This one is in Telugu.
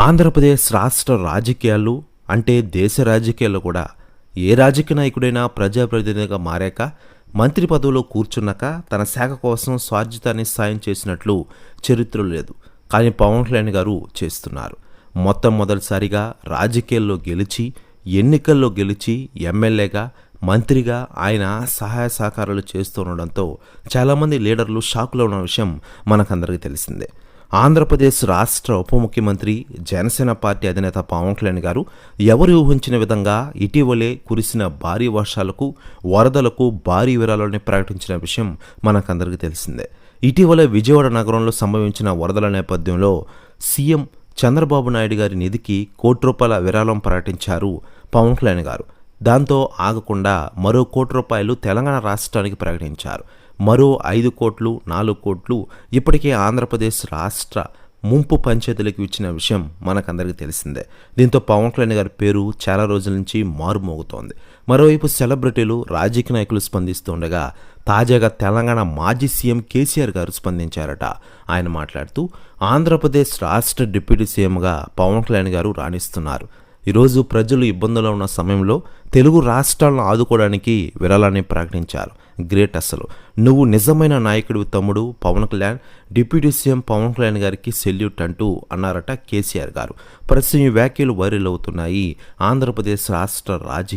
ఆంధ్రప్రదేశ్ రాష్ట్ర రాజకీయాలు అంటే దేశ రాజకీయాల్లో కూడా ఏ రాజకీయ నాయకుడైనా ప్రజాప్రతినిధిగా మారాక మంత్రి పదవిలో కూర్చున్నాక తన శాఖ కోసం స్వార్జితాన్ని సాయం చేసినట్లు చరిత్రలో లేదు. కానీ పవన్ కళ్యాణ్ గారు చేస్తున్నారు. మొదటిసారిగా రాజకీయాల్లో గెలిచి ఎన్నికల్లో గెలిచి ఎమ్మెల్యేగా మంత్రిగా ఆయన సహాయ సహకారాలు చేస్తుండడంతో చాలామంది లీడర్లు షాకులో ఉన్న విషయం మనకందరికీ తెలిసిందే. ఆంధ్రప్రదేశ్ రాష్ట్ర ఉప ముఖ్యమంత్రి జనసేన పార్టీ అధినేత పవన్ కళ్యాణ్ గారు ఎవరు ఊహించిన విధంగా ఇటీవలే కురిసిన భారీ వర్షాలకు వరదలకు భారీ విరాళాలని ప్రకటించిన విషయం మనకందరికీ తెలిసిందే. ఇటీవలే విజయవాడ నగరంలో సంభవించిన వరదల నేపథ్యంలో సీఎం చంద్రబాబు నాయుడు గారి నిధికి ₹1 విరాళం ప్రకటించారు పవన్ కళ్యాణ్ గారు. దాంతో ఆగకుండా మరో ₹1 తెలంగాణ రాష్ట్రానికి ప్రకటించారు. మరో 5 కోట్లు 4 కోట్లు ఇప్పటికే ఆంధ్రప్రదేశ్ రాష్ట్ర ముంపు పంచాయతీలకు ఇచ్చిన విషయం మనకందరికీ తెలిసిందే. దీంతో పవన్ కళ్యాణ్ గారి పేరు చాలా రోజుల నుంచి మారుమోగుతోంది. మరోవైపు సెలబ్రిటీలు రాజకీయ నాయకులు స్పందిస్తుండగా తాజాగా తెలంగాణ మాజీ సీఎం కేసీఆర్ గారు స్పందించారట. ఆయన మాట్లాడుతూ ఆంధ్రప్రదేశ్ రాష్ట్ర డిప్యూటీ సీఎంగా పవన్ కళ్యాణ్ గారు రాణిస్తున్నారు. ఈరోజు ప్రజలు ఇబ్బందుల్లో ఉన్న సమయంలో తెలుగు రాష్ట్రాలను ఆదుకోవడానికి విరాళాన్ని ప్రకటించారు. గ్రేట్, అసలు నువ్వు నిజమైన నాయకుడివి తమ్ముడు పవన్ కళ్యాణ్, డిప్యూటీ సీఎం పవన్ కళ్యాణ్ గారికి సెల్యూట్ అంటూ అన్నారట కేసీఆర్ గారు. ప్రస్తుతం ఈ వ్యాఖ్యలు వైరల్ అవుతున్నాయి ఆంధ్రప్రదేశ్ రాష్ట్ర రాజకీయ